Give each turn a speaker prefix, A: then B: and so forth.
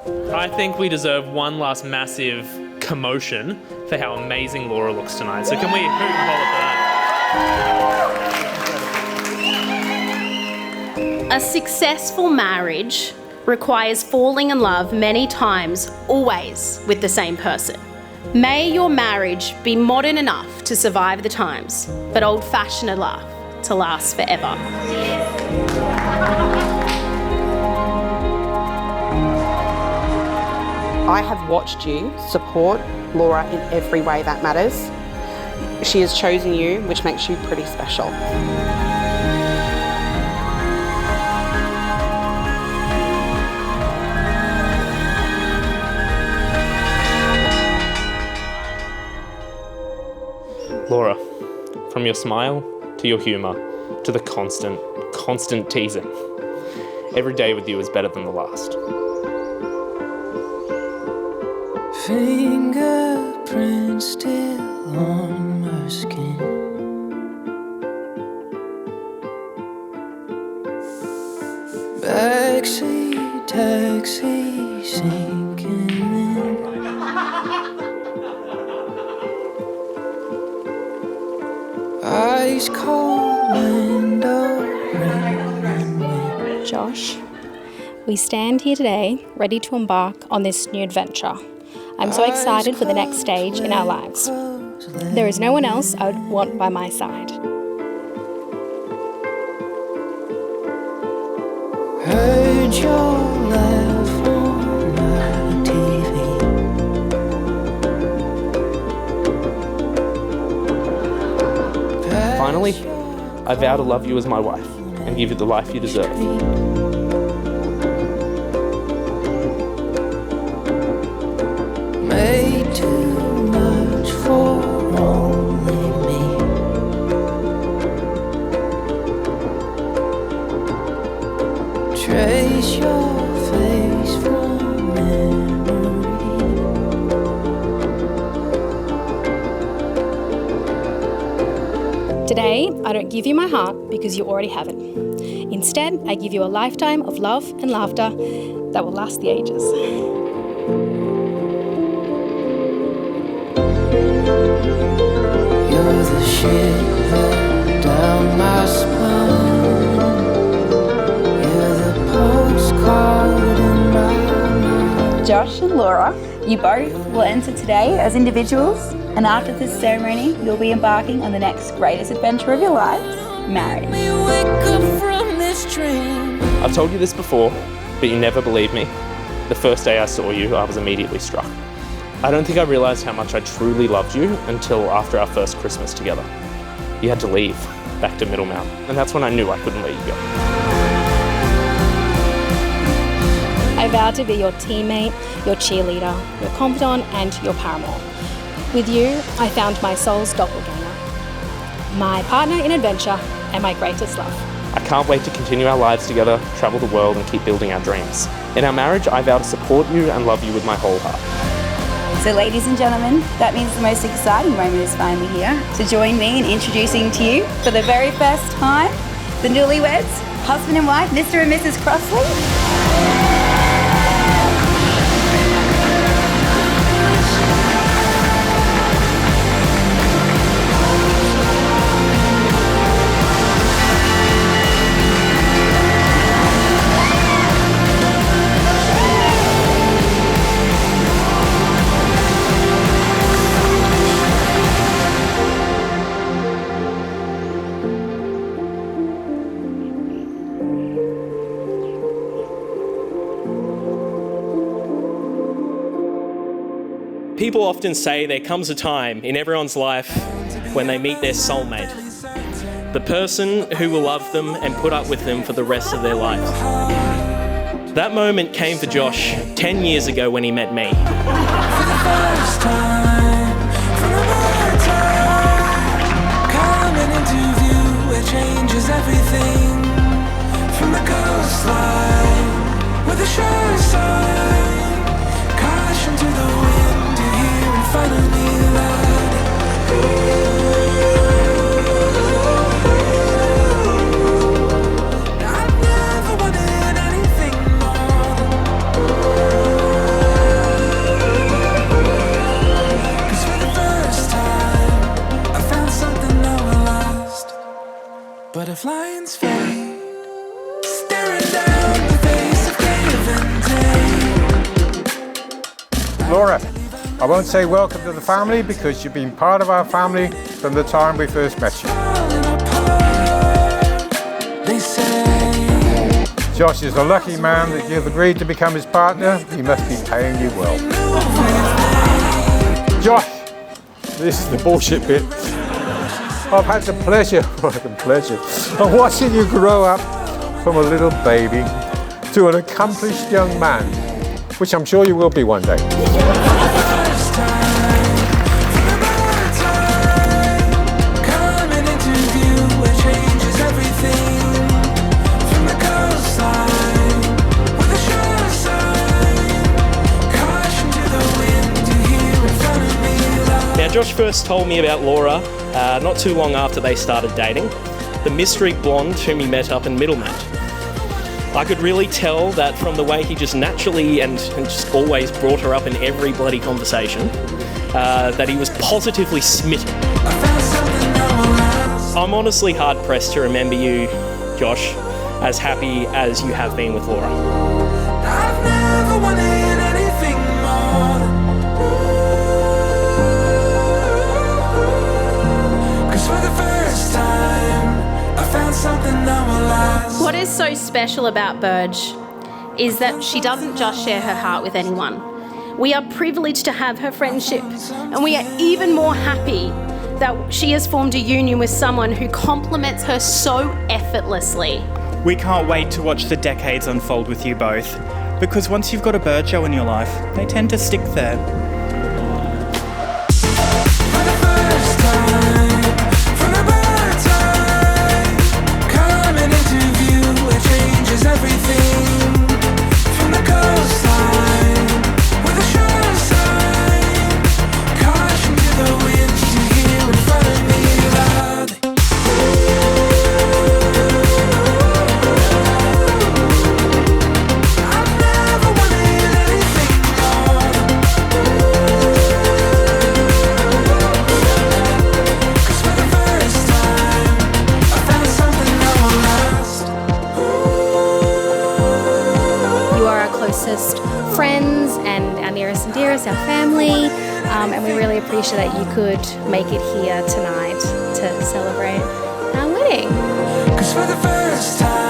A: I think we deserve one last massive commotion for how amazing Laura looks tonight. So can we hoot and holler for that?
B: A successful marriage requires falling in love many times, always with the same person. May your marriage be modern enough to survive the times, but old-fashioned enough to last forever.
C: I have watched you support Laura in every way that matters. She has chosen you, which makes you pretty special.
A: Laura, from your smile to your humour to the constant teasing, every day with you is better than the last.
D: Fingerprints still on my skin. Backseat taxi sinking in. Ice cold window rain and wind.
E: Josh, we stand here today ready to embark on this new adventure. I'm so excited for the next stage in our lives. There is no one else I would want by my side.
D: Heard your laugh on my TV.
A: Finally, I vow to love you as my wife and give you the life you deserve.
D: Made too much for only me. Trace your face from memory.
E: Today, I don't give you my heart because you already have it. Instead, I give you a lifetime of love and laughter that will last the ages.
D: You're the shiver down my spine. You're the postcard in my mind.
F: Josh and Laura, you both will enter today as individuals, and after this ceremony, you'll be embarking on the next greatest adventure of your lives, marriage.
D: We wake up from this dream.
A: I've told you this before, but you never believed me. The first day I saw you, I was immediately struck. I don't think I realised how much I truly loved you until after our first Christmas together. You had to leave, back to Middlemount, and that's when I knew I couldn't let you go.
E: I vow to be your teammate, your cheerleader, your confidant, and your paramour. With you, I found my soul's doppelganger, my partner in adventure, and my greatest love.
A: I can't wait to continue our lives together, travel the world, and keep building our dreams. In our marriage, I vow to support you and love you with my whole heart.
F: So ladies and gentlemen, that means the most exciting moment is finally here. So join me in introducing to you, for the very first time, the newlyweds, husband and wife, Mr. and Mrs. Crossley.
G: People often say there comes a time in everyone's life when they meet their soulmate, the person who will love them and put up with them for the rest of their lives. That moment came for Josh 10 years ago when he met me.
D: For the first time, from another time, coming into view, it changes everything. From the coastline, with a sure sign, crash into the wind, you hear and finally land. I've never wanted anything more.
H: Laura, I won't say welcome to the family because you've been part of our family from the time we first met you. Josh is a lucky man that you've agreed to become his partner. He must be paying you well. Josh, this is the bullshit bit. I've had the pleasure of watching you grow up from a little baby to an accomplished young man, which I'm sure you will be one day.
G: Now, Josh first told me about Laura not too long after they started dating, the mystery blonde whom he met up in Middlemat. I could really tell that from the way he just naturally and just always brought her up in every bloody conversation, that he was positively smitten. I'm honestly hard-pressed to remember you, Josh, as happy as you have been with Laura.
D: I've never wanted anything more. 'Cause for the first time, I found something that will last.
B: What is so special about Burge is that she doesn't just share her heart with anyone. We are privileged to have her friendship, and we are even more happy that she has formed a union with someone who complements her so effortlessly.
I: We can't wait to watch the decades unfold with you both, because once you've got a Burjo in your life, they tend to stick there.
D: For the first time, from the bird time, coming into view, it changes everything. From the coastline, with a sure sign, caution to the wind to hear in front of me loudly. I've never wanted anything more. 'Cause for the first time, I found something that will last.
E: You are our closest friends and our nearest and dearest, our family, and we really appreciate that you could make it here tonight to celebrate our wedding.
D: 'Cause for the first time